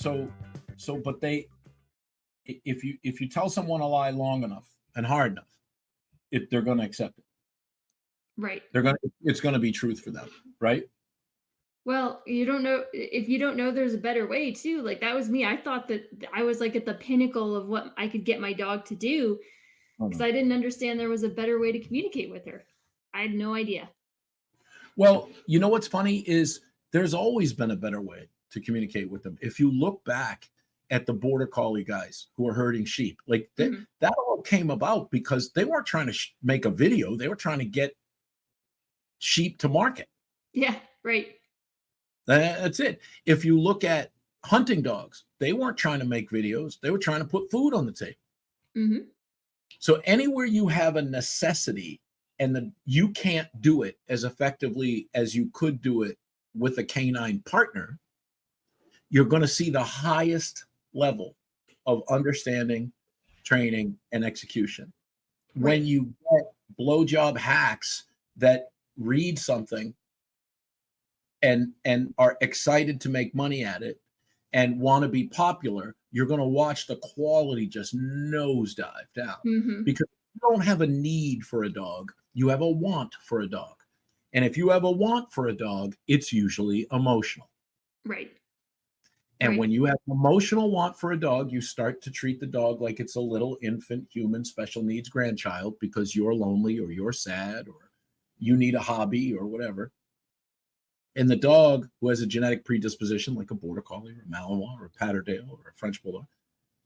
So, but if you tell someone a lie long enough and hard enough, they're going to accept it. Right. It's going to be truth for them, right? Well, you don't know if you don't know there's a better way too. Like that was me. I thought that I was like at the pinnacle of what I could get my dog to do Oh, because no. I didn't understand there was a better way to communicate with her. I had no idea. Well, you know what's funny is there's always been a better way to communicate with them. If you look back at the border collie guys who are herding sheep, like Mhm. that all came about because they weren't trying to make a video; they were trying to get sheep to market. Yeah, right. That's it. If you look at hunting dogs, they weren't trying to make videos; they were trying to put food on the table. Mhm. So anywhere you have a necessity and you can't do it as effectively as you could do it with a canine partner, you're going to see the highest level of understanding, training, and execution. When Right. you get blowjob hacks that read something and are excited to make money at it and want to be popular, you're going to watch the quality just nosedive down Mhm. because you don't have a need for a dog, you have a want for a dog. And if you have a want for a dog, it's usually emotional. Right. And Right. when you have an emotional want for a dog, you start to treat the dog like it's a little infant, human, special needs grandchild because you're lonely or you're sad or you need a hobby or whatever. And the dog who has a genetic predisposition, like a border collie or a Malinois or a Patterdale or a French bulldog,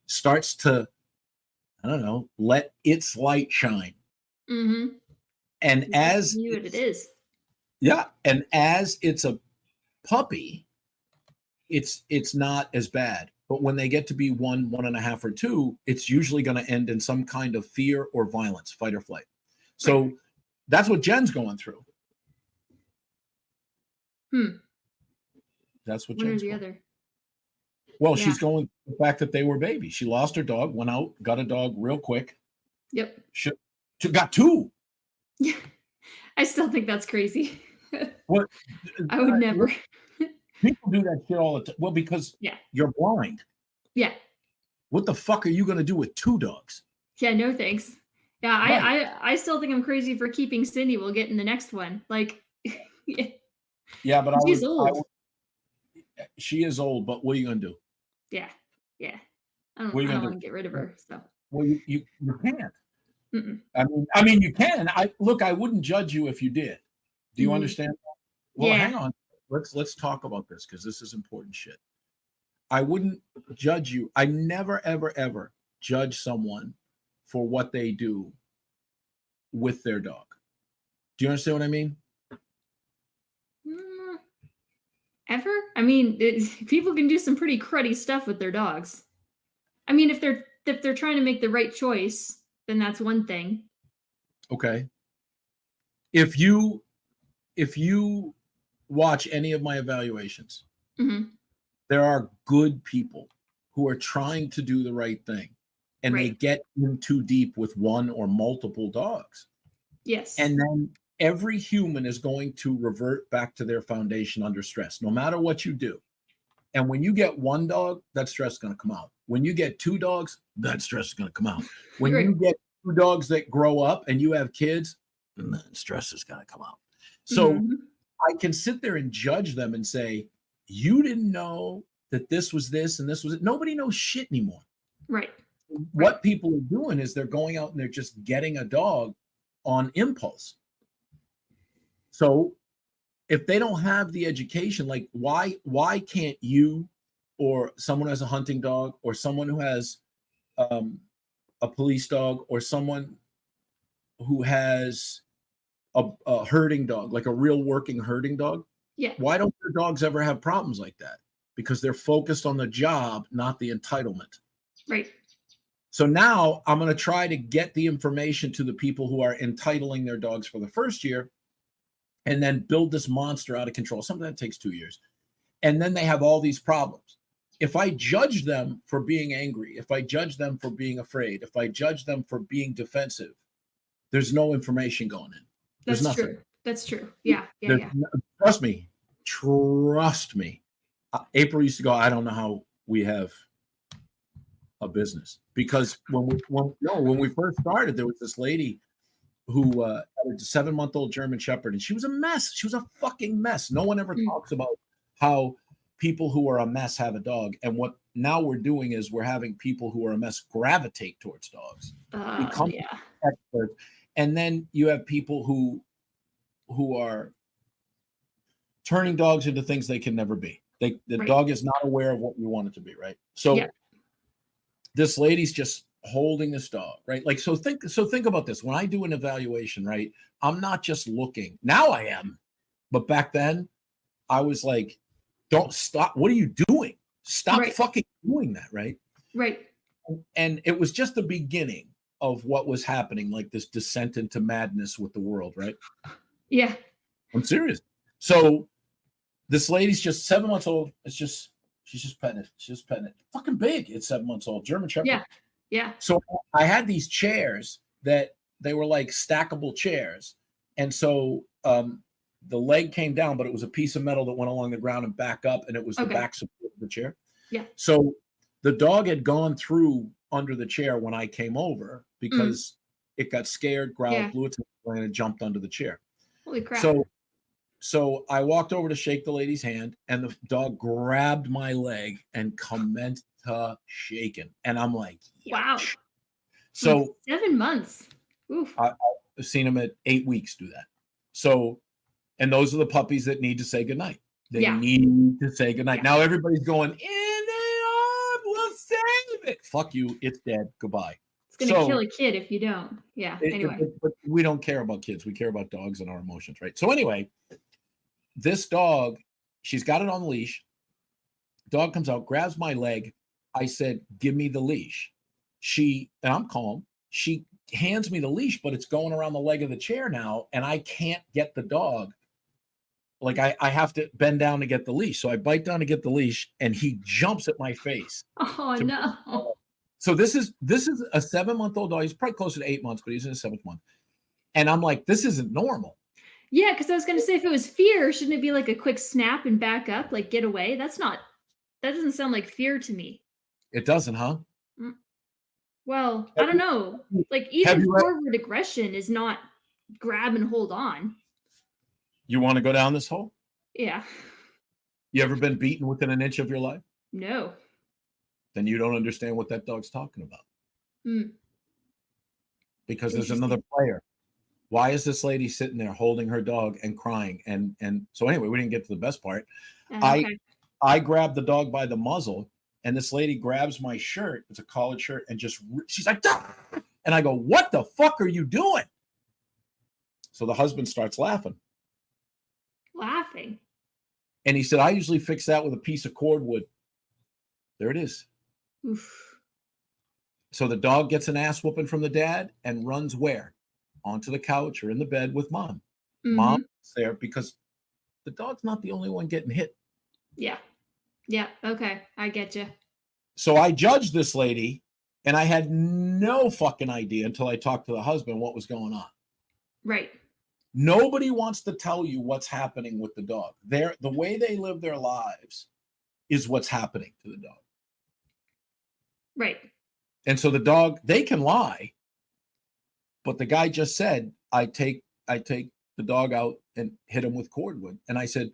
starts to, I don't know, let its light shine. Mhm. And That's as what it it's, is. yeah, and as it's a puppy, it's not as bad. But when they get to be 1.5, or 2, it's usually going to end in some kind of fear or violence, fight or flight. Right. So that's what Jen's going through. Hmm. That's what One or Jen's the going. other. Well, Yeah. she's going the fact that they were babies. She lost her dog, went out, got a dog real quick. Yep. She got 2. Yeah. I still think that's crazy. What? I would never. People do that shit all the time. Well, because Yeah. you're blind. Yeah. What the fuck are you going to do with 2 dogs? Yeah, no thanks. Yeah, Right. I still think I'm crazy for keeping Cindy. We'll get in the next one. Like, yeah, Yeah, but she's old. she is old, but what are you going to do? Yeah, yeah. What are you I going don't to wanna get rid of do? her, so Well, you can't. mm-mm. I mean, you can. I wouldn't judge you if you did. Do you Mhm. understand? Well, Yeah. hang on. Let's talk about this because this is important shit. I wouldn't judge you. I never, ever, ever judge someone for what they do with their dog. Do you understand what I mean? Mm, ever? I mean, people can do some pretty cruddy stuff with their dogs. I mean, if they're trying to make the right choice, then that's one thing. Okay. If you watch any of my evaluations, Mhm. there are good people who are trying to do the right thing and they Right. get in too deep with one or multiple dogs. Yes. And then every human is going to revert back to their foundation under stress, no matter what you do. And when you get one dog, that stress is going to come out. When you get 2 dogs, that stress is going to come out. When Right. you get 2 dogs that grow up and you have kids, then that stress is going to come out. So Mhm. I can sit there and judge them and say, you didn't know that this was this and this was it. Nobody knows shit anymore. Right. Right. What people are doing is they're going out and they're just getting a dog on impulse. So if they don't have the education, like why can't you or someone who has a hunting dog or someone who has um, a police dog or someone who has a herding dog, like a real working herding dog, Yeah. why don't their dogs ever have problems like that? Because they're focused on the job, not the entitlement. Right. So now I'm going to try to get the information to the people who are entitling their dogs for the first year and then build this monster out of control. Something that takes 2 years. And then they have all these problems. If I judge them for being angry, if I judge them for being afraid, if I judge them for being defensive, there's no information going in. There's That's nothing. true. That's true. Yeah. Yeah. There's Yeah. no, trust me. Trust me. April used to go, I don't know how we have a business. Because when we first started, there was this lady who had a 7-month-old German Shepherd, and she was a mess. She was a fucking mess. No one ever talks about how people who are a mess have a dog. And what now we're doing is we're having people who are a mess gravitate towards dogs, become Yeah. experts, and then you have people who are turning dogs into things they can never be. The Right. dog is not aware of what you want it to be, right? So Yeah. this lady's just holding this dog, right? Like, so think about this. When I do an evaluation, right, I'm not just looking. Now I am, but back then I was like, don't stop. What are you doing? Stop Right. fucking doing that, right? Right. And it was just the beginning of what was happening, like this descent into madness with the world, right? Yeah. I'm serious. So this lady's just 7 months old. She's just petting it. She's just petting it. Fucking big. It's 7 months old. German Shepherd. Yeah. Yeah. So I had these chairs that they were like stackable chairs. And so the leg came down, but it was a piece of metal that went along the ground and back up, and it was the back support of the chair. Yeah. So the dog had gone through under the chair when I came over because it got scared, growled, blew its head, and jumped under the chair. Holy crap. So I walked over to shake the lady's hand, and the dog grabbed my leg and commenced to shaking. And I'm like, wow. So 7 months. Oof. I've seen him at 8 weeks do that. So, and those are the puppies that need to say goodnight. They need to say goodnight. Now everybody's going, in the arm, we'll save it. Fuck you. It's dead. Goodbye. It's going to kill a kid if you don't. Yeah. Anyway. But we don't care about kids. We care about dogs and our emotions, right? So anyway, this dog, she's got it on the leash. Dog comes out, grabs my leg. I said, give me the leash. And I'm calm. She hands me the leash, but it's going around the leg of the chair now, and I can't get the dog. Like I have to bend down to get the leash. So I bite down to get the leash, and he jumps at my face. Oh no. So this is a 7-month-old dog. He's probably closer to 8 months, but he's in his 7th month. And I'm like, this isn't normal. Yeah, because I was going to say, if it was fear, shouldn't it be like a quick snap and back up, like get away? That doesn't sound like fear to me. It doesn't, huh? Well, I don't know. Like even forward aggression is not grab and hold on. You want to go down this hole? Yeah. You ever been beaten within an inch of your life? No. Then you don't understand what that dog's talking about. Because there's another player. Why is this lady sitting there holding her dog and crying? And so anyway, we didn't get to the best part. Okay. I grabbed the dog by the muzzle, and this lady grabs my shirt. It's a collared shirt, and she's like, "Duh!" And I go, what the fuck are you doing? So the husband starts laughing. And he said, I usually fix that with a piece of cordwood. There it is. Oof. So the dog gets an ass whooping from the dad and runs where? Onto the couch or in the bed with mom. Mom's there because the dog's not the only one getting hit. Yeah. Yeah. Okay. I get you. So I judged this lady, and I had no fucking idea until I talked to the husband what was going on. Right. Nobody wants to tell you what's happening with the dog. The way they live their lives is what's happening to the dog. Right. And so the dog, they can lie, but the guy just said, I take the dog out and hit him with cordwood. And I said,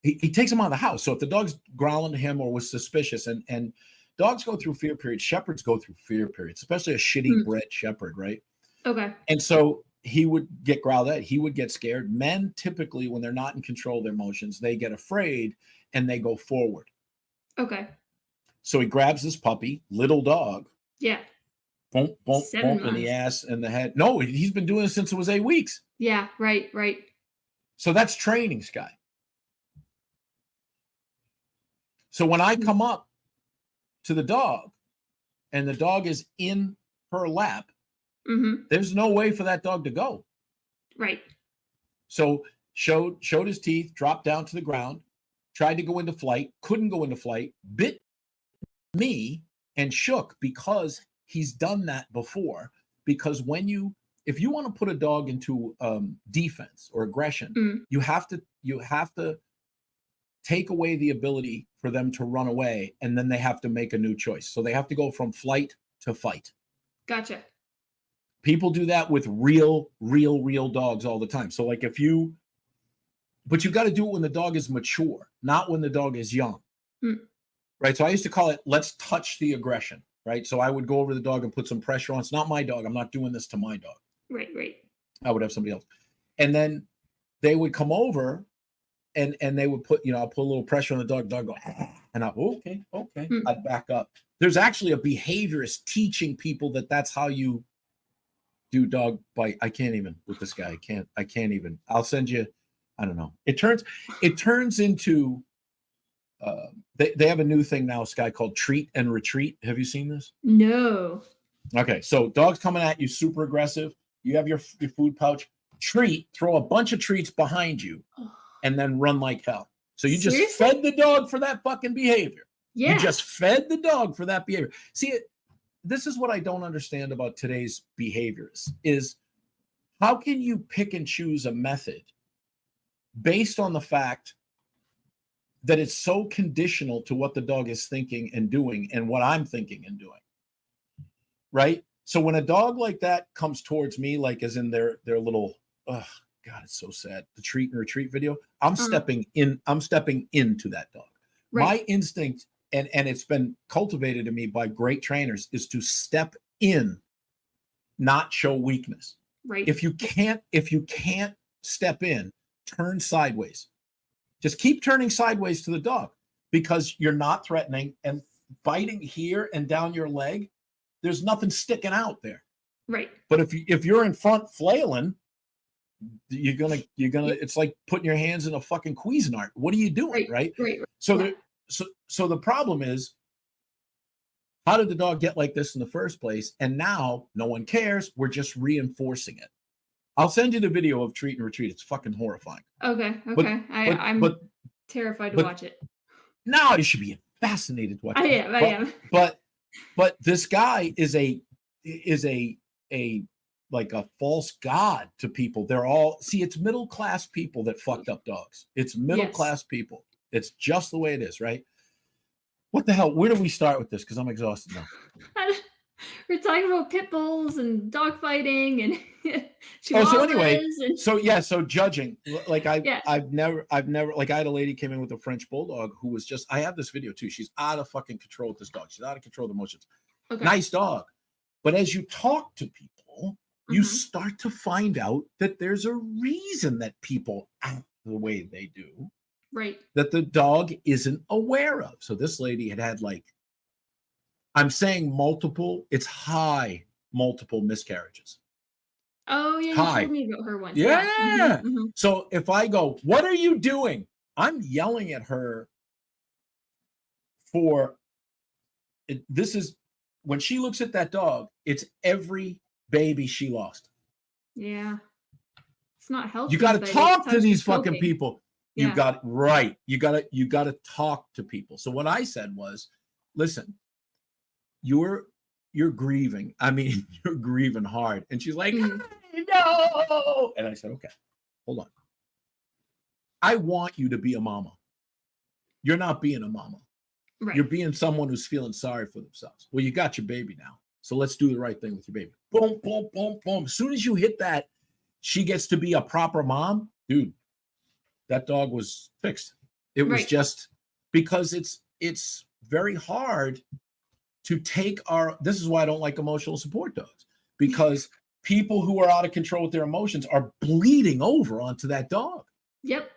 he takes him out of the house. So if the dog's growling to him or was suspicious, and dogs go through fear periods, shepherds go through fear periods, especially a shitty bred shepherd, right? Okay. And so he would get growled at, he would get scared. Men typically, when they're not in control of their emotions, they get afraid and they go forward. Okay. So he grabs this puppy, little dog. Yeah. Bump, in the ass and the head. No, he's been doing it since it was 8 weeks. Yeah, right. So that's training, Sky. So when I come up to the dog and the dog is in her lap, there's no way for that dog to go. Right. So showed his teeth, dropped down to the ground, tried to go into flight, couldn't go into flight, bit me and shook because he's done that before. Because if you want to put a dog into defense or aggression, you have to take away the ability for them to run away, and then they have to make a new choice. So they have to go from flight to fight. Gotcha. People do that with real dogs all the time. So like but you got to do it when the dog is mature, not when the dog is young. Right? So I used to call it, let's touch the aggression, right? So I would go over the dog and put some pressure on. It's not my dog. I'm not doing this to my dog. Right. I would have somebody else. And then they would come over and they would put, I'll put a little pressure on the dog go, and okay. I'd back up. There's actually a behaviorist teaching people that that's how you do dog bite. I can't even with this guy. I can't even. I'll send you, I don't know. It turns into, they have a new thing now, Sky, called treat and retreat. Have you seen this? No. Okay, so dog's coming at you, super aggressive. You have your food pouch. Treat, throw a bunch of treats behind you, and then run like hell. So you just fed the dog for that fucking behavior. Yeah. You just fed the dog for that behavior. See, this is what I don't understand about today's behaviors is how can you pick and choose a method based on the fact that it's so conditional to what the dog is thinking and doing and what I'm thinking and doing, right? So when a dog like that comes towards me, like as in their little, oh God, it's so sad. The treat and retreat video, I'm stepping into that dog. Right. My instinct, and it's been cultivated in me by great trainers, is to step in, not show weakness. Right. If you can't step in, turn sideways. Just keep turning sideways to the dog because you're not threatening, and biting here and down your leg, there's nothing sticking out there. Right. But if you're in front flailing, you're gonna it's like putting your hands in a fucking Cuisinart. What are you doing? Right. So so the problem is, how did the dog get like this in the first place? And now no one cares. We're just reinforcing it. I'll send you the video of treat and retreat. It's fucking horrifying. Okay. I'm terrified to watch it. No, you should be fascinated to watch it. I am. But this guy is a like a false god to people. They're all, it's middle class people that fucked up dogs. It's middle class people. It's just the way it is, right? What the hell? Where do we start with this? Because I'm exhausted now. We're talking about pit bulls and dog fighting and so anyway, so judging. Like I've never like I had a lady came in with a French bulldog who was just, I have this video too. She's out of fucking control with this dog. She's out of control of emotions. Okay. Nice dog. But as you talk to people, you start to find out that there's a reason that people act the way they do. Right. That the dog isn't aware of. So this lady had like, I'm saying multiple miscarriages. Oh, yeah, you told me about her once. Yeah. So if I go, what are you doing? I'm yelling at her this is, when she looks at that dog, it's every baby she lost. Yeah. It's not healthy. You got to talk to these fucking people. Yeah. You got to talk to people. So what I said was, listen, you're grieving. I mean, you're grieving hard. And she's like, no. And I said, okay, hold on. I want you to be a mama. You're not being a mama. Right. You're being someone who's feeling sorry for themselves. Well, you got your baby now. So let's do the right thing with your baby. Boom, boom, boom, boom. As soon as you hit that, she gets to be a proper mom. Dude, that dog was fixed. It was just because it's very hard to take this is why I don't like emotional support dogs, because people who are out of control with their emotions are bleeding over onto that dog. Yep.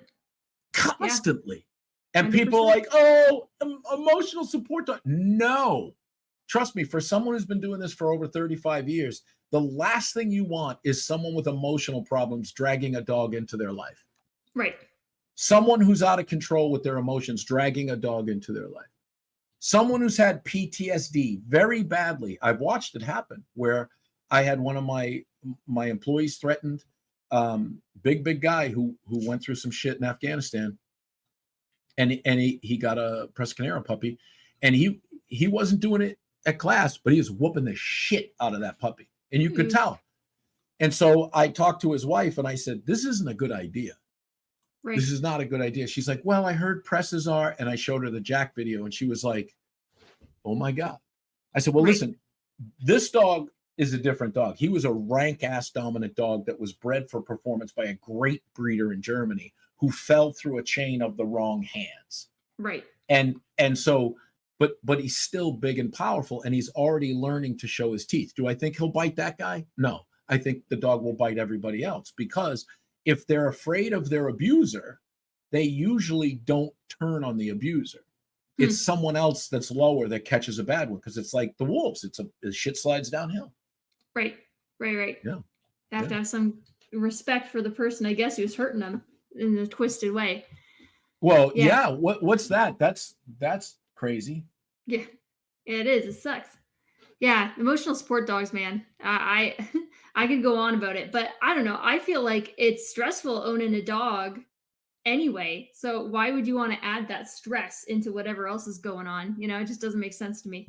Constantly. Yeah. And 100%. People are like, oh, emotional support dog. No. Trust me, for someone who's been doing this for over 35 years, the last thing you want is someone with emotional problems dragging a dog into their life. Right. Someone who's out of control with their emotions dragging a dog into their life. Someone who's had PTSD very badly. I've watched it happen where I had one of my employees threatened, big guy who went through some shit in Afghanistan, and he got a Prescanera puppy, and he wasn't doing it at class, but he was whooping the shit out of that puppy, and you could tell. And so I talked to his wife and I said, this isn't a good idea. Right. This is not a good idea. She's like, well, I heard presses are, and I showed her the Jack video, and she was like, oh my God. I said, well, Right. listen, this dog is a different dog. He was a rank ass dominant dog that was bred for performance by a great breeder in Germany who fell through a chain of the wrong hands. Right. And so, but he's still big and powerful, and he's already learning to show his teeth. Do I think he'll bite that guy? No. I think the dog will bite everybody else, because if they're afraid of their abuser, they usually don't turn on the abuser. It's someone else that's lower that catches a bad one, because it's like the wolves. The shit slides downhill. Right. Right. Yeah. They have to have some respect for the person, I guess, who's hurting them in a twisted way. Well, yeah. What's that? That's crazy. Yeah, it is. It sucks. Yeah, emotional support dogs, man. I could go on about it, but I don't know. I feel like it's stressful owning a dog anyway. So why would you want to add that stress into whatever else is going on? It just doesn't make sense to me.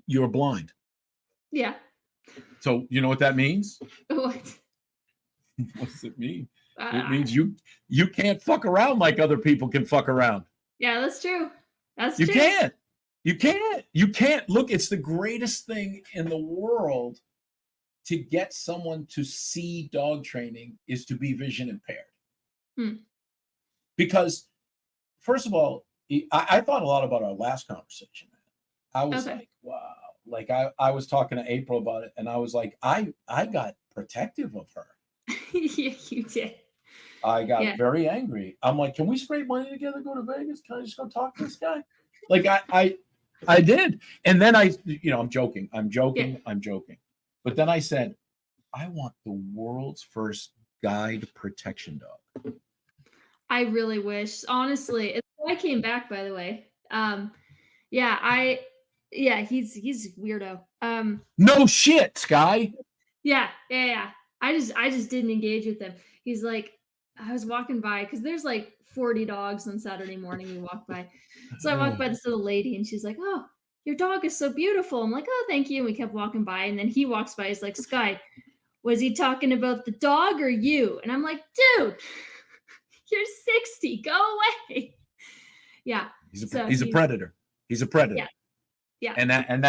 You're blind. Yeah. So you know what that means? What? What's it mean? It means you can't fuck around like other people can fuck around. Yeah, that's true. You can't. You can't. You can't. Look, it's the greatest thing in the world to get someone to see dog training is to be vision impaired. Because, first of all, I thought a lot about our last conversation. I was like, wow. Like I was talking to April about it, and I was like, I got protective of her. Yeah, you did. I got very angry. I'm like, can we scrape money together, go to Vegas? Can I just go talk to this guy? Like I did. And then I'm joking. But then I said, I want the world's first guide protection dog. I really wish, honestly. I came back, by the way. He's weirdo. No shit, Sky. Yeah. I just didn't engage with him. He's like, I was walking by because there's like 40 dogs on Saturday morning. We walk by. So I walked by this little lady, and she's like, oh, your dog is so beautiful. I'm like, oh, thank you. And we kept walking by. And then he walks by. He's like, Sky, was he talking about the dog or you? And I'm like, dude, you're 60. Go away. Yeah. He's a predator. He's a predator. Yeah. And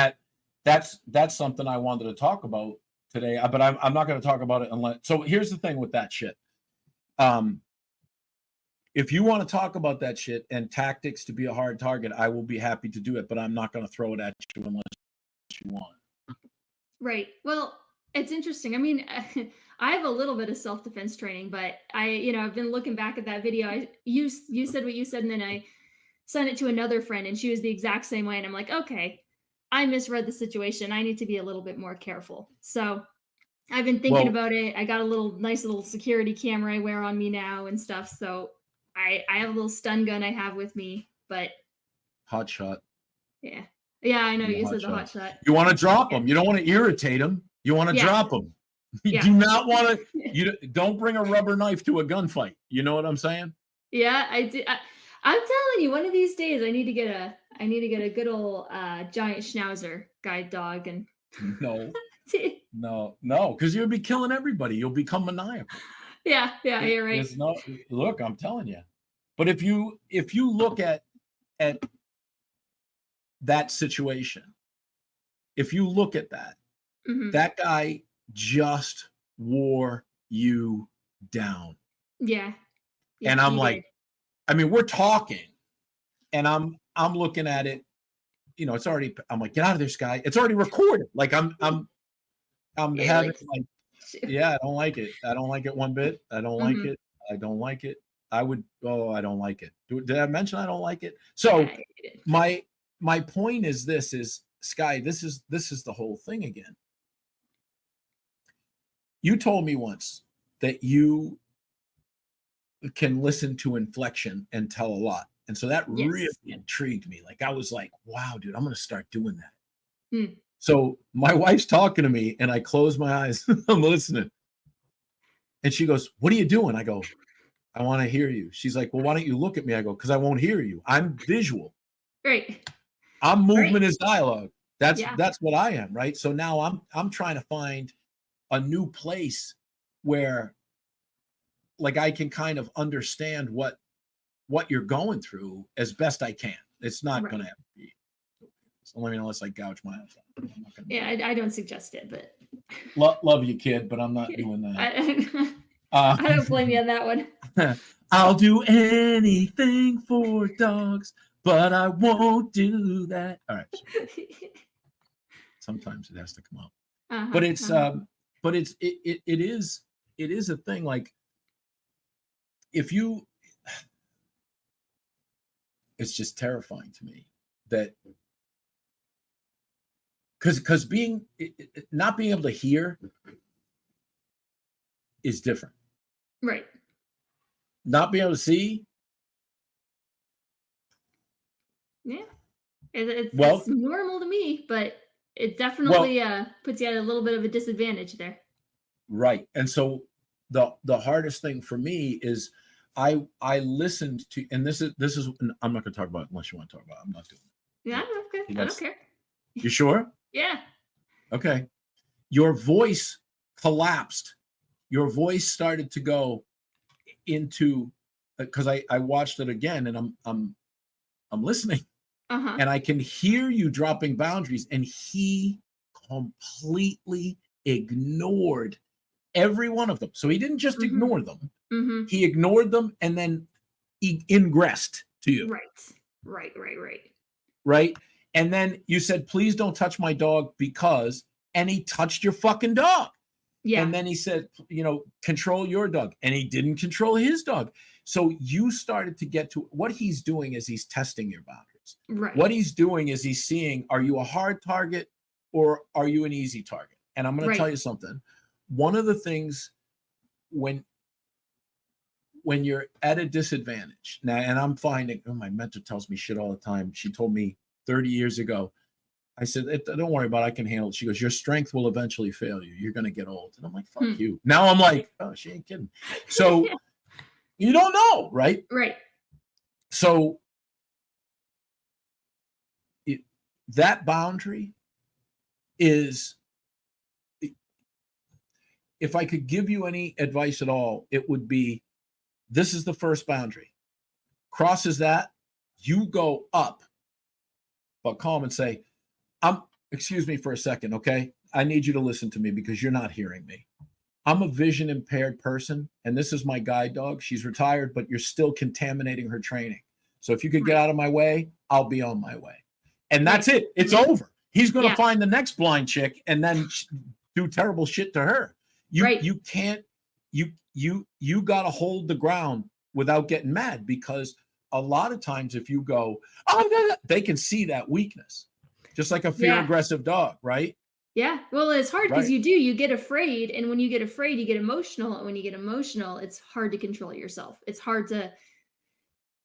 that's something I wanted to talk about today, but I'm not going to talk about it unless. So here's the thing with that shit. If you want to talk about that shit and tactics to be a hard target, I will be happy to do it, but I'm not going to throw it at you unless you want. Right. Well, it's interesting. I mean, I have a little bit of self-defense training, but I've been looking back at that video. You said what you said, and then I sent it to another friend, and she was the exact same way. And I'm like, okay, I misread the situation. I need to be a little bit more careful. So I've been thinking about it. I got a nice little security camera I wear on me now and stuff. So I have a little stun gun I have with me, but hot shot. Yeah. Yeah, I know you said the hot shot. You want to drop them. You don't want to irritate them. You want to drop them. You do not want to. You don't bring a rubber knife to a gunfight. You know what I'm saying? Yeah, I do. I'm telling you, one of these days, I need to get a good old giant schnauzer guide dog. And no, because you'll be killing everybody. You'll become maniacal. Yeah, you're right. Look, I'm telling you. But if you look at that situation, if you look at that, that guy just wore you down. Yeah. And I'm like, I mean, we're talking, and I'm looking at it, it's already, I'm like, get out of there, Sky. It's already recorded. Like I'm having like, yeah, I don't like it. I don't like it one bit. I don't like it. I don't like it. I don't like it. Did I mention I don't like it? So my point is Sky, this is the whole thing again. You told me once that you can listen to inflection and tell a lot. And so that really intrigued me. Like, I was like, wow, dude, I'm going to start doing that. So my wife's talking to me, and I close my eyes. I'm listening. And she goes, what are you doing? I go, I want to hear you. She's like, well, why don't you look at me? I go, because I won't hear you. I'm visual. Right. I'm movement is dialogue. That's what I am, right? So now I'm trying to find a new place where, like I can kind of understand what you're going through as best I can. It's not Right. going to be. So let me know unless I gouge my eyes out. Yeah, I don't suggest it, but Love you, kid, but I'm not doing that. I don't blame you on that one. I'll do anything for dogs, but I won't do that. All right. So sometimes it has to come out. But it's it is a thing. Like if you, it's just terrifying to me that because being not being able to hear is different. Right. Not being able to see, Yeah. It's well, normal to me, but it well, definitely puts you at a little bit of a disadvantage there. right. And so the hardest thing for me is I listened to, and this is I'm not going to talk about it unless you want to talk about it. I'm not doing Yeah, it. I'm okay. I don't That's care. you sure? Yeah. Okay. Your voice collapsed. Your voice started to go into because I watched it again and I'm listening Uh-huh. and I can hear you dropping boundaries and he completely ignored every one of them. So he didn't just Mhm. ignore them. Mhm. He ignored them and then he ingressed to you, Right. Right. right? And then you said, please don't touch my dog because, and he touched your fucking dog. Yeah. And then he said, control your dog. And he didn't control his dog. So you started to get to what he's doing is he's testing your boundaries. Right. What he's doing is he's seeing, are you a hard target or are you an easy target? And I'm going to Right. tell you something. One of the things when you're at a disadvantage now, and I'm finding, my mentor tells me shit all the time. She told me 30 years ago, I said, don't worry about it. I can handle it. She goes, your strength will eventually fail you. You're going to get old. And I'm like, fuck Hmm. you. Now I'm like, oh, she ain't kidding. So you don't know, right? Right. So that boundary is, if I could give you any advice at all, it would be, this is the first boundary. Crosses that, you go up, but calm and say, excuse me for a second, okay? I need you to listen to me because you're not hearing me. I'm a vision impaired person, and this is my guide dog. She's retired, but you're still contaminating her training. So if you could get Right. out of my way, I'll be on my way. And Right. that's it. It's over. He's going to Yeah. find the next blind chick and then do terrible shit to her. Right. You can't. You got to hold the ground without getting mad because a lot of times if you go, oh, they can see that weakness, just like a fear Yeah. aggressive dog, right? Yeah. Well, it's hard because Right. you get afraid, and when you get afraid, you get emotional, and when you get emotional, it's hard to control yourself. It's hard to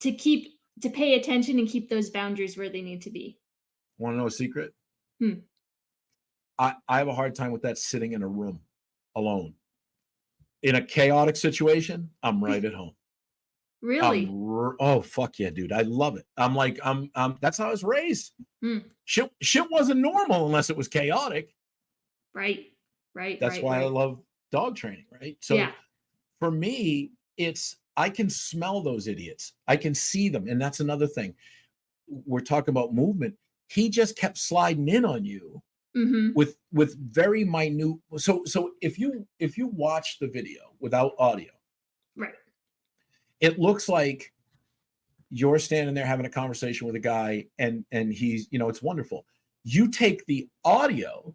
keep to pay attention and keep those boundaries where they need to be. Want to know a secret? Hmm. I have a hard time with that sitting in a room alone. In a chaotic situation, I'm right at home. Really? Oh fuck yeah, dude. I love it. I'm like, that's how I was raised. Hmm. Shit wasn't normal unless it was chaotic. Right. That's why I Right. love dog training, right? Yeah. So for me, it's I can smell those idiots. I can see them. And that's another thing. We're talking about movement. He just kept sliding in on you Mhm. with very minute. So if you watch the video without audio, Right. it looks like you're standing there having a conversation with a guy and he's, it's wonderful. You take the audio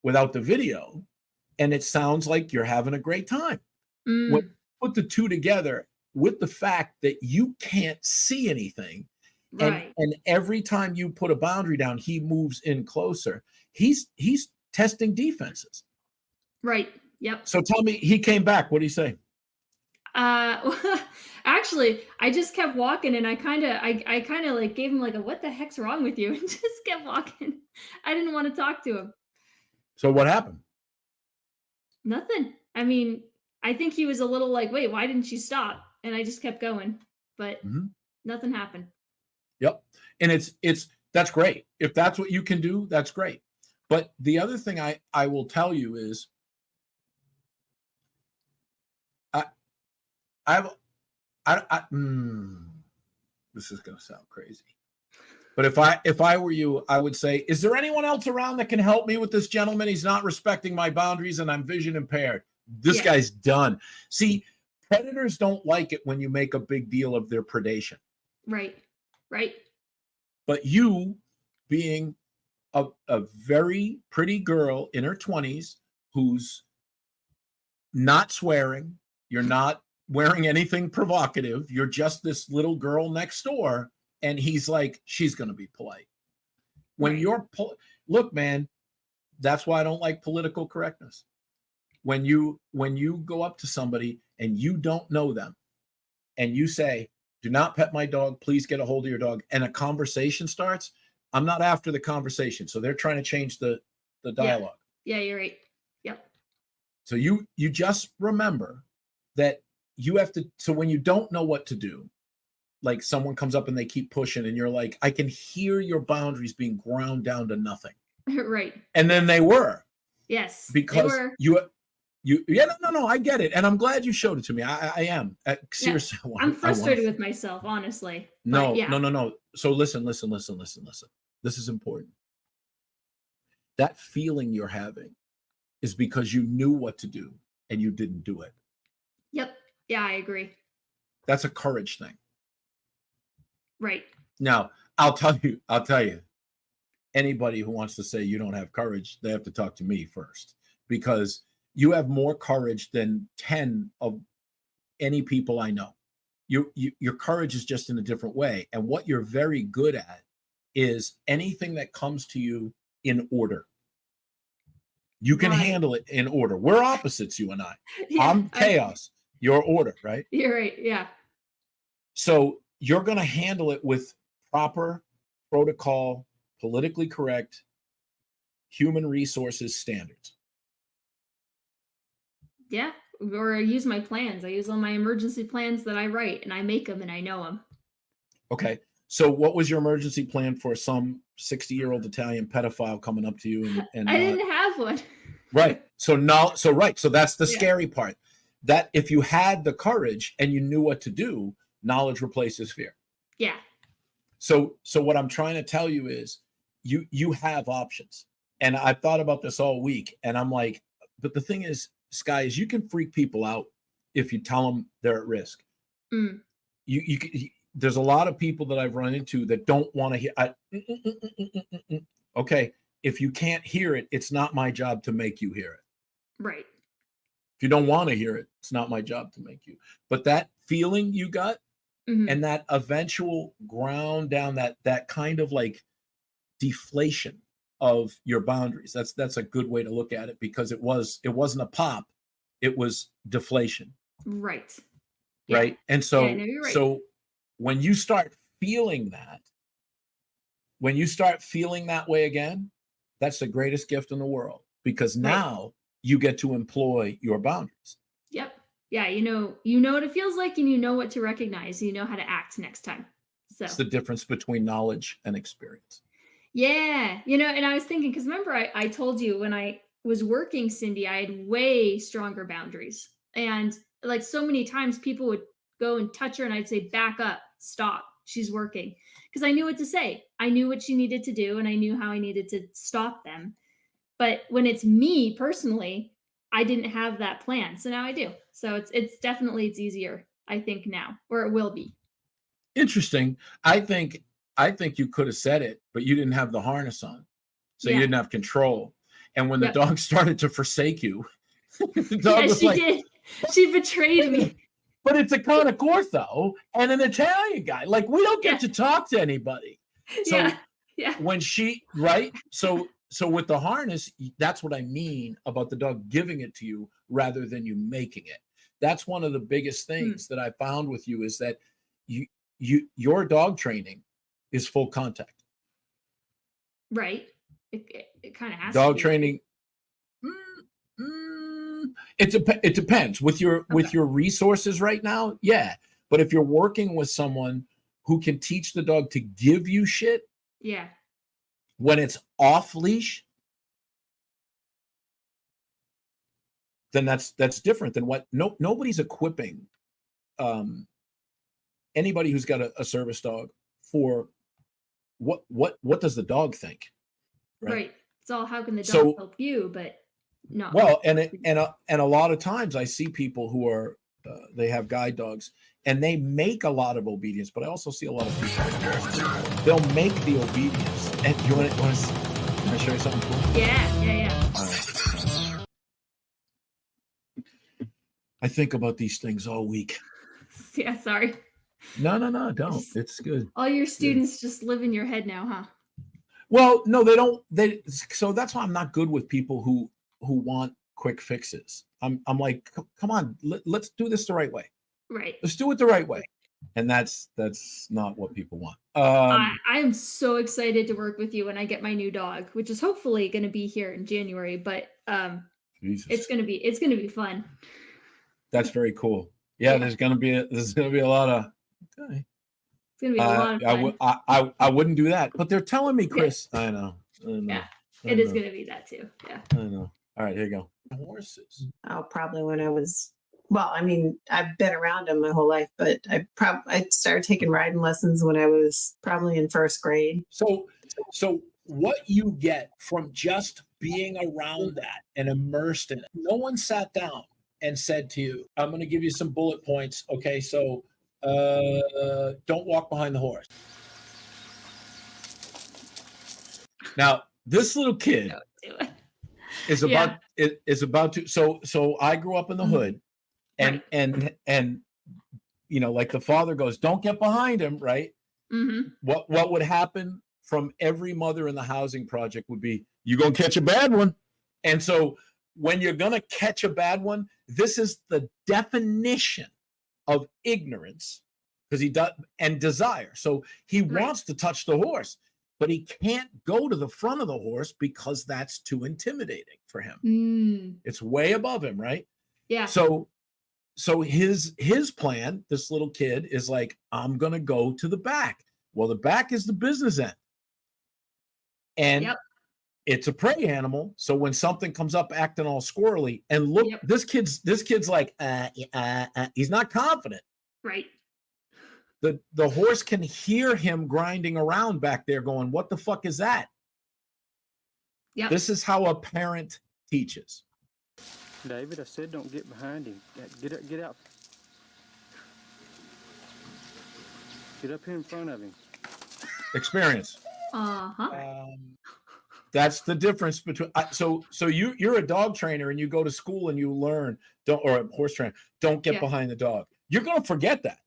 without the video and it sounds like you're having a great time. When Mm. you put the two together with the fact that you can't see anything, Right. and every time you put a boundary down, he moves in closer. He's testing defenses. Right. Yep. So tell me, he came back. What do you say? Actually, I just kept walking and I kind of like gave him like a what the heck's wrong with you and just kept walking. I didn't want to talk to him. So what happened? Nothing. I mean, I think he was a little like, "Wait, why didn't you stop?" And I just kept going, but Mhm. nothing happened. Yep. And it's that's great. If that's what you can do, that's great. But the other thing I will tell you is I've, this is going to sound crazy. But if I were you, I would say, is there anyone else around that can help me with this gentleman? He's not respecting my boundaries and I'm vision impaired. This guy's done. See, predators don't like it when you make a big deal of their predation. Right. Right. But you being a very pretty girl in her 20s who's not swearing, you're not wearing anything provocative, you're just this little girl next door, and he's like, she's going to be polite. When you're look, man, that's why I don't like political correctness. When you go up to somebody and you don't know them and you say, do not pet my dog, please get a hold of your dog, and a conversation starts, I'm not after the conversation. So they're trying to change the dialogue. Yeah, you're right. Yep. So you just remember that you have to, so when you don't know what to do, like someone comes up and they keep pushing and you're like, I can hear your boundaries being ground down to nothing. Right. And then they were. Yes. Because no, I get it. And I'm glad you showed it to me. I am. Seriously. Yeah. I'm frustrated with myself, honestly. No. So listen. This is important. That feeling you're having is because you knew what to do and you didn't do it. Yep. Yeah, I agree. That's a courage thing. Right. Now, I'll tell you, anybody who wants to say you don't have courage, they have to talk to me first, because you have more courage than 10 of any people I know. Your courage is just in a different way. And what you're very good at is anything that comes to you in order. You can handle it in order. We're opposites, you and I. I'm chaos. You're order, right? You're right. Yeah. So you're going to handle it with proper protocol, politically correct, human resources standards. Yeah. Or I use my plans. I use all my emergency plans that I write, and I make them and I know them. Okay. So what was your emergency plan for some 60-year-old Italian pedophile coming up to you and I didn't have one. Right. So that's the scary part. That if you had the courage and you knew what to do, knowledge replaces fear. Yeah. So what I'm trying to tell you is you have options. And I've thought about this all week and I'm like, but the thing is, Sky, is you can freak people out if you tell them they're at risk. Mm. There's a lot of people that I've run into that don't want to hear. Okay, if you can't hear it, it's not my job to make you hear it. Right. If you don't want to hear it, it's not my job to make you. But that feeling you got and that eventual ground down, that kind of like deflation of your boundaries. That's a good way to look at it, because it wasn't a pop, it was deflation. Right. Right. Yeah. And so you're right. so when you start feeling that way again, that's the greatest gift in the world, because now you get to employ your boundaries. Yep. Yeah, you know what it feels like, and you know what to recognize, you know how to act next time. So it's the difference between knowledge and experience. Yeah. And I was thinking, because remember I told you when I was working, Cindy, I had way stronger boundaries. And like so many times people would go and touch her and I'd say, back up, stop, she's working. Because I knew what to say. I knew what she needed to do and I knew how I needed to stop them. But when it's me personally, I didn't have that plan. So now I do. So it's definitely it's easier, I think now, or it will be. Interesting. I think you could have said it, but you didn't have the harness on. So you didn't have control. And when the dog started to forsake you, the dog was like, did. She betrayed me. But it's a Cane Corso and an Italian guy. Like, we don't get to talk to anybody. So when she, right? So with the harness, that's what I mean about the dog giving it to you rather than you making it. That's one of the biggest things that I found with you, is that your dog training is full contact. Right. It kind of has dog to be. Training. It depends with your resources right now. Yeah. But if you're working with someone who can teach the dog to give you shit. Yeah. When it's off leash, then that's different than what nobody's equipping anybody who's got a service dog, for what does the dog think, right? Right. It's all how can the dog So help you, but not how well, and a lot of times I see people who are they have guide dogs and they make a lot of obedience, but I also see a lot of people they'll make the obedience. And you want to can I show you something cool? Yeah. All right. I think about these things all week. Yeah, sorry. No, don't. Just It's good. all your It's good. students just live in your head now, huh? Well, no, they don't. So that's why I'm not good with people who want quick fixes. I'm like, come on, let's do this the right way. Right. Let's do it the right way. And that's not what people want. I am so excited to work with you when I get my new dog, which is hopefully going to be here in January, but Jesus. it's going to be fun. That's very cool. Yeah, Yeah. there's gonna be a lot of okay. It's going to be a lot of fun. I wouldn't do that, but they're telling me, Chris. Yeah. I know. Yeah, it is going to be that too. Yeah. I know. All right, here you go. Horses. Oh, probably when I was, well, I mean, I've been around them my whole life, but I started taking riding lessons when I was probably in first grade. So what you get from just being around that and immersed in it, no one sat down and said to you, I'm going to give you some bullet points. Okay, so don't walk behind the horse. Now, this little kid is about to. So I grew up in the hood, and you know, like the father goes, don't get behind him, right? Mm-hmm. What would happen from every mother in the housing project would be, you're gonna catch a bad one. And so when you're gonna catch a bad one, this is the definition of ignorance, because he does, and desire. So he wants to touch the horse, but he can't go to the front of the horse because that's too intimidating for him. It's way above him, right? Yeah. So his plan, this little kid, is like, I'm gonna go to the back. Well, the back is the business end, and it's a prey animal. So when something comes up acting all squirrely, and look, this kid's like, he's not confident. Right. The horse can hear him grinding around back there going, what the fuck is that? Yeah. This is how a parent teaches. David, I said don't get behind him. Get out. Get up here in front of him. Experience. That's the difference between. So you're a dog trainer and you go to school and you learn, or a horse trainer, don't get behind the dog. You're gonna forget that.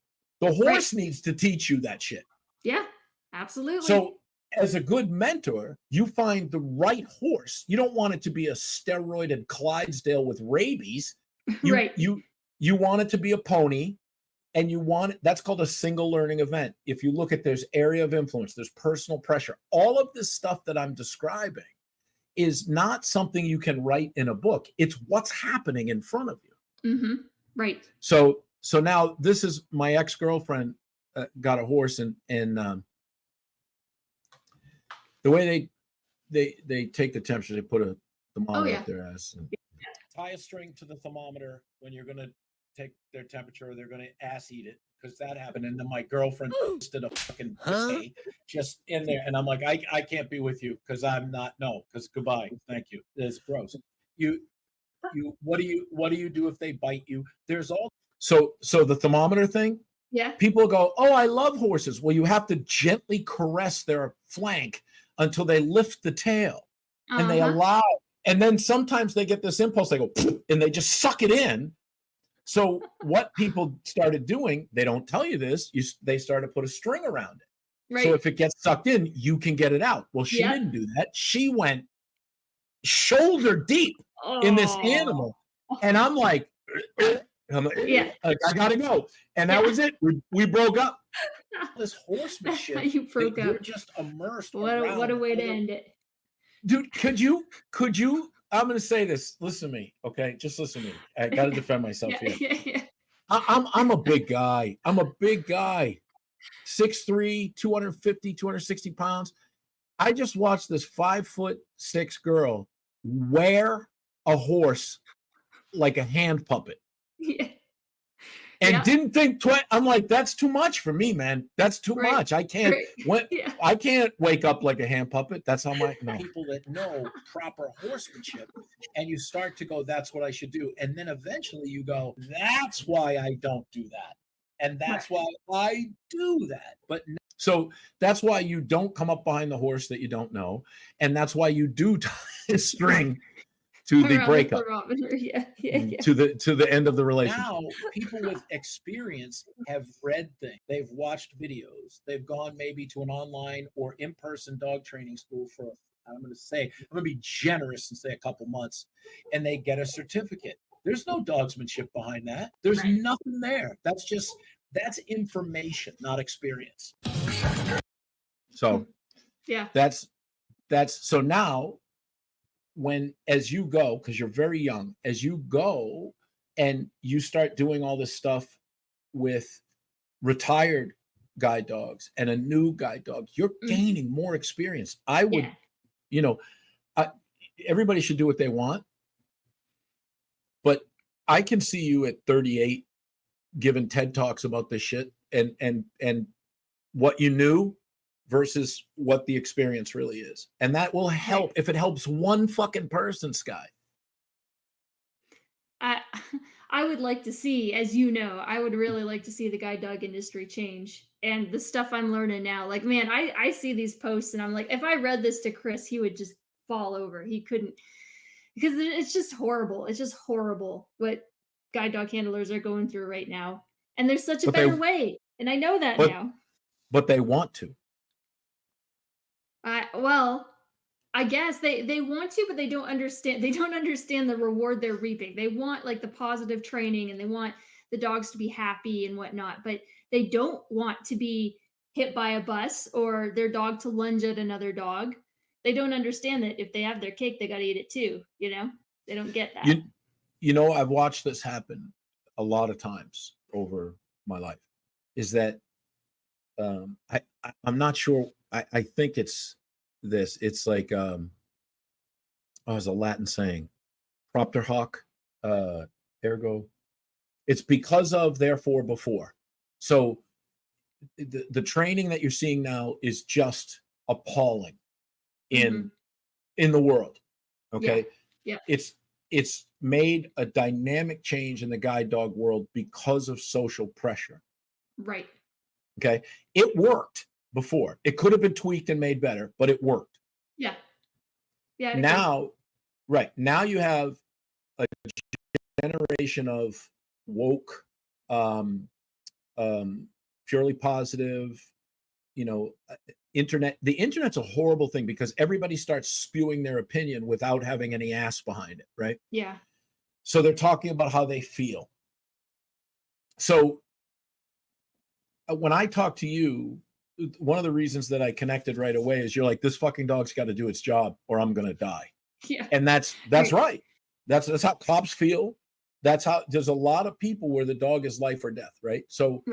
The horse needs to teach you that shit. Yeah, absolutely. So as a good mentor, you find the right horse. You don't want it to be a steroided Clydesdale with rabies. You want it to be a pony, and you want it, that's called a single learning event. If you look at, there's area of influence, there's personal pressure. All of this stuff that I'm describing is not something you can write in a book. It's what's happening in front of you. Mm-hmm. Right. So now this is my ex-girlfriend got a horse, and the way they take the temperature, they put a thermometer up their ass. And tie a string to the thermometer when you're going to take their temperature, or they're going to ass eat it, because that happened. And then my girlfriend did a fucking day just in there, and I'm like, I can't be with you because I'm not. No, because goodbye, thank you. It's gross. You what do you do if they bite you? There's all so the thermometer thing. Yeah. People go, oh, I love horses. Well, you have to gently caress their flank until they lift the tail, and they allow. And then sometimes they get this impulse, they go, and they just suck it in. So what people started doing, they don't tell you this, they started to put a string around it. Right. So if it gets sucked in, you can get it out. Well, she didn't do that. She went shoulder deep in this animal. And I'm like, I gotta go. And that was it. We broke up. This horsemanship. You broke up. You're just immersed. What a way to end it. Dude, could you I'm going to say this. Listen to me, okay? Just listen to me. I got to defend myself here. I'm a big guy. 6'3", 250, 260 pounds. I just watched this 5'6" girl wear a horse like a hand puppet. Yeah. and Yep. didn't think I'm like, that's too much for me, man. That's too Right. much. I can't Right. Yeah. I can't wake up like a hand puppet. That's how my people that know proper horsemanship, and you start to go, that's what I should do. And then eventually you go, that's why I don't do that. And that's Right. why I do that. But so that's why you don't come up behind the horse that you don't know. And that's why you do tie a string to the Around breakup. thermometer. Yeah. Yeah. To the end of the relationship. Now, people with experience have read things. They've watched videos. They've gone maybe to an online or in-person dog training school for, I'm going to be generous and say a couple months, and they get a certificate. There's no dogsmanship behind that. There's nothing there. That's information, not experience. So yeah, that's so now, as you go, because you're very young, as you go and you start doing all this stuff with retired guide dogs and a new guide dog, you're gaining more experience. I would, everybody should do what they want, but I can see you at 38 giving TED Talks about this shit and what you knew versus what the experience really is. And that will help if it helps one fucking person, Sky. I would like to see, as you know, I would really like to see the guide dog industry change. And the stuff I'm learning now, like, man, I see these posts and I'm like, if I read this to Chris, he would just fall over. He couldn't, because it's just horrible. It's just horrible what guide dog handlers are going through right now. And there's such a better way. And I know that now. But they want to. Well, I guess they want to, but they don't understand. They don't understand the reward they're reaping. They want like the positive training and they want the dogs to be happy and whatnot, but they don't want to be hit by a bus or their dog to lunge at another dog. They don't understand that if they have their cake, they got to eat it too. They don't get that. I've watched this happen a lot of times over my life. Is that I'm not sure. I think it's this. It's like it's a Latin saying, propter hoc, ergo. It's because of, therefore, before. So the training that you're seeing now is just appalling in the world. Okay. Yeah. It's made a dynamic change in the guide dog world because of social pressure. Right. Okay. It worked before. It could have been tweaked and made better, but it worked. Yeah. Yeah. Now you have a generation of woke, purely positive, internet. The internet's a horrible thing because everybody starts spewing their opinion without having any ass behind it, right? Yeah. So they're talking about how they feel. So when I talk to you, one of the reasons that I connected right away is you're like, this fucking dog's got to do its job or I'm going to die. Yeah. And that's right. That's how cops feel. That's how there's a lot of people where the dog is life or death. Right. So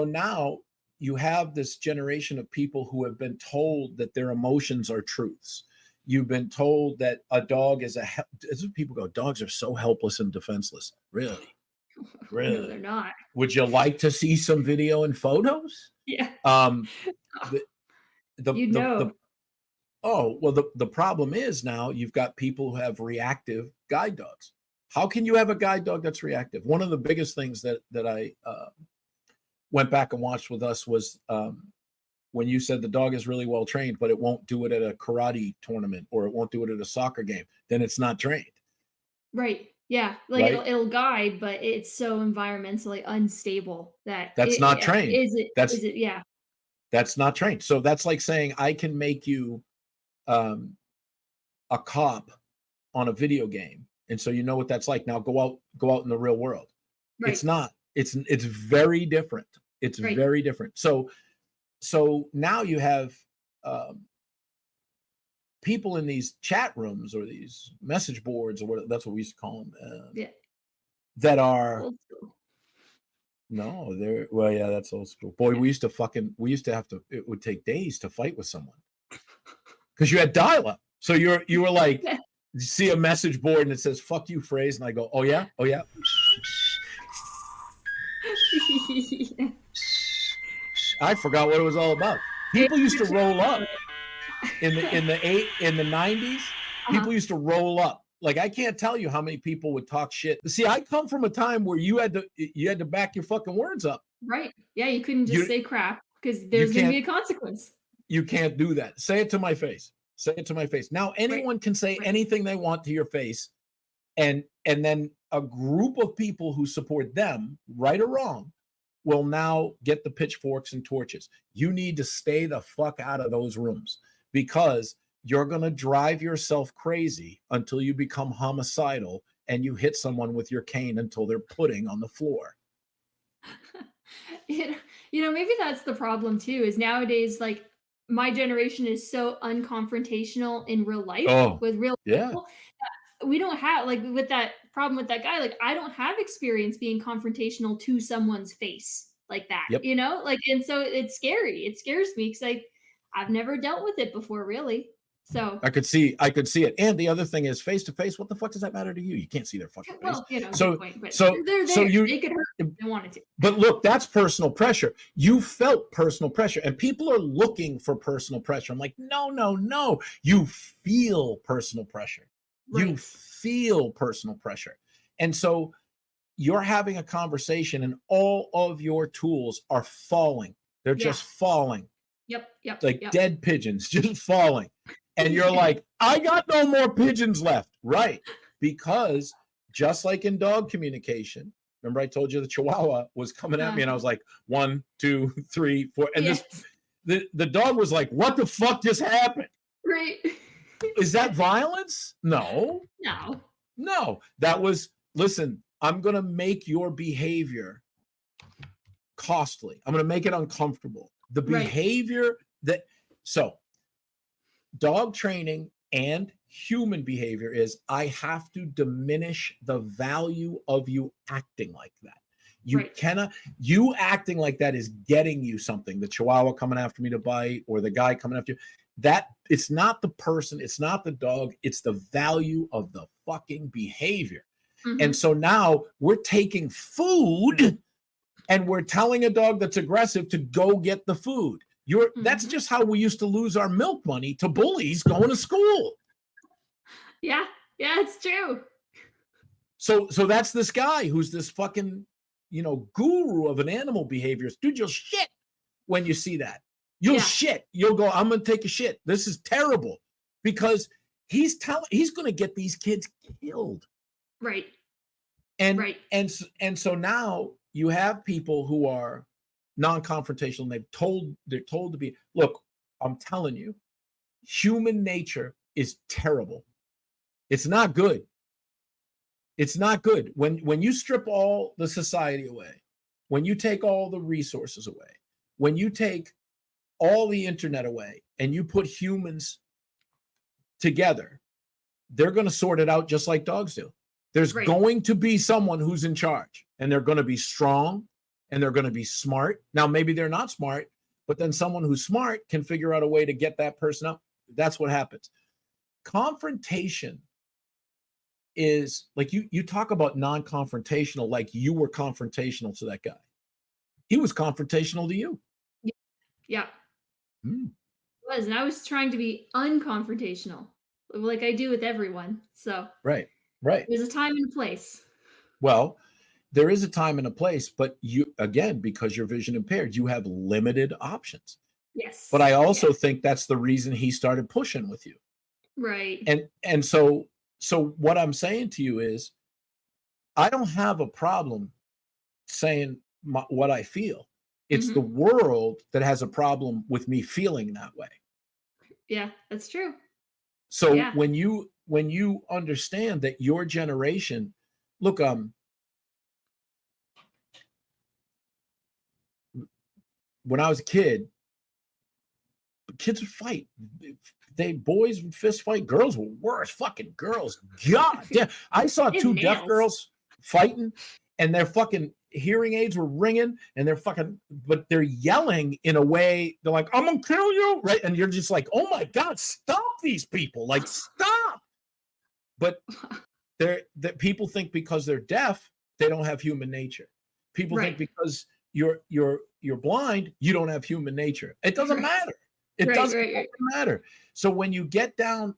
now you have this generation of people who have been told that their emotions are truths. You've been told that a dog is as people go, dogs are so helpless and defenseless. Really? Really? No, they're not. Would you like to see some video and photos? Yeah. The problem is now you've got people who have reactive guide dogs. How can you have a guide dog that's reactive? One of the biggest things that I went back and watched with us was when you said the dog is really well trained, but it won't do it at a karate tournament or it won't do it at a soccer game, then it's not trained. Right. Yeah. Like it'll guide, but it's so environmentally unstable that's not trained. Is it? Yeah. That's not trained. So that's like saying I can make you a cop on a video game. And so you know what that's like. Now go out in the real world. Right. It's not. It's very different. It's very different. So now you have people in these chat rooms or these message boards or whatever, that's what we used to call them. That are old school. No, that's old school. Boy, we used to have to, it would take days to fight with someone because you had dial-up. So you were like, you see a message board and it says, fuck you phrase. And I go, oh yeah. Yeah. I forgot what it was all about. People used to roll up in the 90s. Uh-huh. People used to roll up. Like, I can't tell you how many people would talk shit. See, I come from a time where you had to back your fucking words up. Right. Yeah, you couldn't just You say crap because you there's going to be can't a consequence. you can't do that. Say it to my face. Say it to my face. Now anyone can say Right. anything they want to your face, and then a group of people who support them, right or wrong, will now get the pitchforks and torches. You need to stay the fuck out of those rooms, because you're going to drive yourself crazy until you become homicidal and you hit someone with your cane until they're pudding on the floor. You know, maybe that's the problem too, is nowadays, like, my generation is so unconfrontational in real life Oh, with real yeah. people. We don't have, like, with that problem with that guy, like, I don't have experience being confrontational to someone's face like that, Yep. like, and so it's scary. It scares me because, like, I've never dealt with it before, really. So, I could see it. And the other thing is, face to face, what the fuck does that matter to you? You can't see their fucking face. well, good So point, but so they're so there. you They could hurt if they wanted to. but look, that's personal pressure. You felt personal pressure, and people are looking for personal pressure. I'm like, no. You feel personal pressure. You Right. feel personal pressure. And so you're having a conversation and all of your tools are falling. They're just Yes. falling Yep. like dead pigeons, just falling. And you're like, I got no more pigeons left. Right. Because just like in dog communication, remember I told you the Chihuahua was coming at me and I was like, 1, 2, 3, 4. And Yes. the dog was like, what the fuck just happened? Right. Is that violence? No. That was, listen, I'm going to make your behavior costly. I'm going to make it uncomfortable. The Right. behavior so dog training and human behavior is, I have to diminish the value of you acting like that. You Right. cannot, you acting like that is getting you something. The Chihuahua coming after me to bite, or the guy coming after you. That, it's not the person, it's not the dog, it's the value of the fucking behavior. Mhm. And so now we're taking food and we're telling a dog that's aggressive to go get the food. That's just how we used to lose our milk money to bullies going to school. Yeah, it's true. So that's this guy who's this fucking, guru of an animal behaviors. Dude, you'll shit when you see that. You'll shit. You'll go, I'm going to take a shit. This is terrible, because he's going to get these kids killed. Right. And so now you have people who are non-confrontational, and they're told to be, look, I'm telling you, human nature is terrible. It's not good. It's not good. When you strip all the society away, when you take all the resources away, when you take all the internet away and you put humans together, they're going to sort it out just like dogs do. There's going to be someone who's in charge, and they're going to be strong, and they're going to be smart. Now, maybe they're not smart, but then someone who's smart can figure out a way to get that person up. That's what happens. Confrontation is like, you talk about non-confrontational, like you were confrontational to that guy. He was confrontational to you. Yeah. Hmm. It was, and I was trying to be unconfrontational, like I do with everyone. So Right. there's a time and a place. Well, there is a time and a place, but you, again, because you're vision impaired, you have limited options. Yes. But I also think that's the reason he started pushing with you. Right. And so what I'm saying to you is, I don't have a problem saying what I feel. It's the world that has a problem with me feeling that way. Yeah, that's true. So when you understand that your generation, look, when I was a kid, kids would fight. Boys would fist fight. Girls were worse. Fucking girls. God damn. I saw two deaf girls fighting, and their fucking hearing aids were ringing, and but they're yelling in a way. They're like, I'm gonna kill you, right? And you're just like, oh my God, stop these people. Like, stop. But that people think because they're deaf, they don't have human nature. People Right. think because you're blind, you don't have human nature. It doesn't Right. matter. It Right, doesn't right, right. matter. So when you get down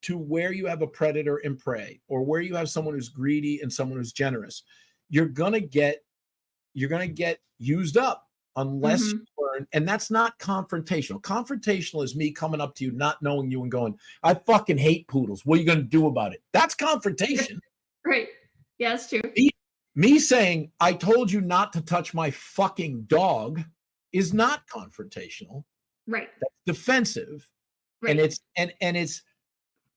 to where you have a predator and prey, or where you have someone who's greedy and someone who's generous, you're gonna get used up unless Mhm. you learn. And that's not confrontational. Confrontational is me coming up to you, not knowing you, and going, I fucking hate poodles. What are you gonna do about it? That's confrontation. Right. Yeah, that's true. Me saying, I told you not to touch my fucking dog is not confrontational. Right. That's defensive. Right. And it's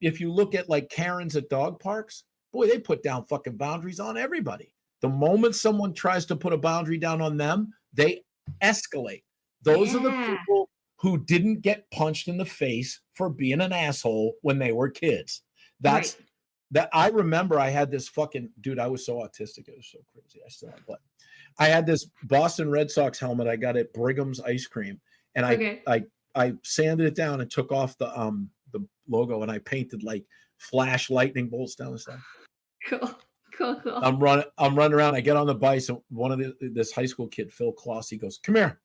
if you look at like Karens at dog parks, boy, they put down fucking boundaries on everybody. The moment someone tries to put a boundary down on them, they escalate. Those are the Yeah. people who didn't get punched in the face for being an asshole when they were kids. That's Right. that. I remember I had this fucking dude. I was so autistic. It was so crazy. I still have, but I had this Boston Red Sox helmet I got at Brigham's Ice Cream, and Okay. I sanded it down and took off the logo, and I painted like flash lightning bolts down the side. Cool. Cool. Cool. I'm running around. I get on the bike. So one of this high school kid, Phil Kloss, he goes, "Come here,"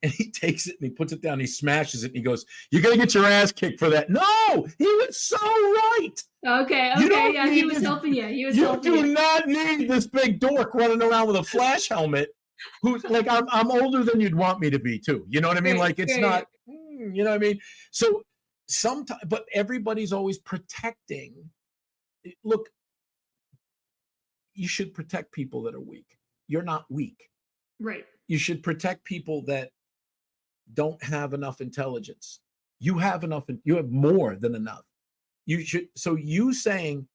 and he takes it and he puts it down. He smashes it and he goes, "You're gonna get your ass kicked for that." No, he was so right. Okay. You Okay. don't Yeah, he need was this- helping you. He was You helping do you. not need this big dork running around with a flash helmet. Who's like, I'm older than you'd want me to be too. You know what I mean? Right, Like, it's right, not. You know what I mean? So sometimes, but everybody's always protecting. Look, you should protect people that are weak. You're not weak. Right. You should protect people that don't have enough intelligence. You have enough. You have more than enough. You should. So you saying,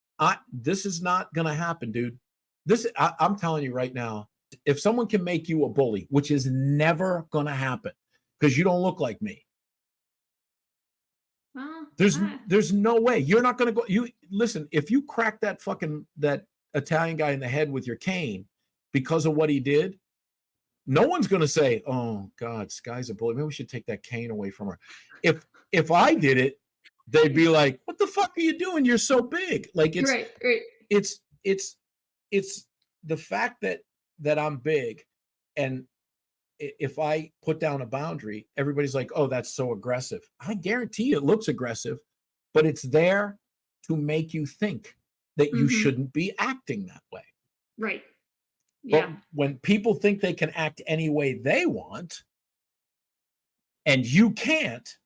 this is not going to happen, dude. I'm telling you right now, if someone can make you a bully, which is never going to happen because you don't look like me. Well, There's no way. You're not going to go. You listen, if you crack that Italian guy in the head with your cane because of what he did, no one's going to say, "Oh God, Sky's a bully. Maybe we should take that cane away from her." If I did it, they'd be like, "What the fuck are you doing? You're so big." Like right. Right. it's the fact that I'm big, and if I put down a boundary, everybody's like, "Oh, that's so aggressive." I guarantee you it looks aggressive, but it's there to make you think that you Mhm. shouldn't be acting that way. Right. But Yeah. when people think they can act any way they want and you can't,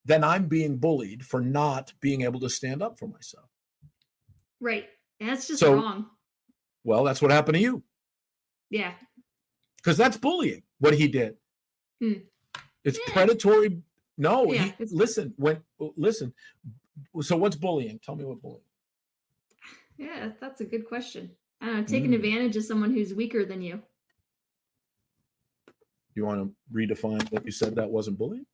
then I'm being bullied for not being able to stand up for myself. Right. That's just So- wrong. Well, that's what happened to you, Yeah. because that's bullying, what he did. Hmm. It's Yeah. predatory. No, Yeah, it's- listen. So what's bullying? Tell me what bullying. Yeah, that's a good question. I don't know, taking Mm. advantage of someone who's weaker than you. You want to redefine what you said that wasn't bullying?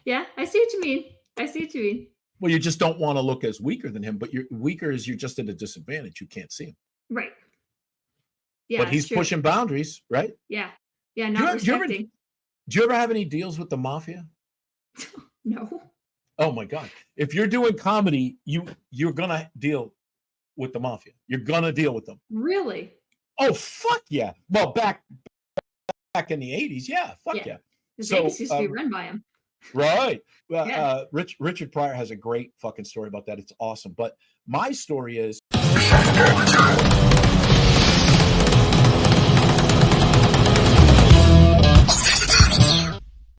Yeah, I see what you mean. I see what you mean. Well, you just don't want to look as weaker than him, but you're weaker as you're just at a disadvantage. You can't see him. Right. Yeah, But it's he's true. pushing boundaries, right? Yeah. Yeah, Do not you ever- respecting. Do you ever have any deals with the mafia? No. Oh my God. If you're doing comedy, you're gonna deal with the mafia. You're gonna deal with them. Really? Oh fuck yeah. Well, back in the 80s, yeah, fuck Yeah. yeah. The So, Vegas used to be run by him. Right. Well, Yeah. Richard Pryor has a great fucking story about that. It's awesome. But my story is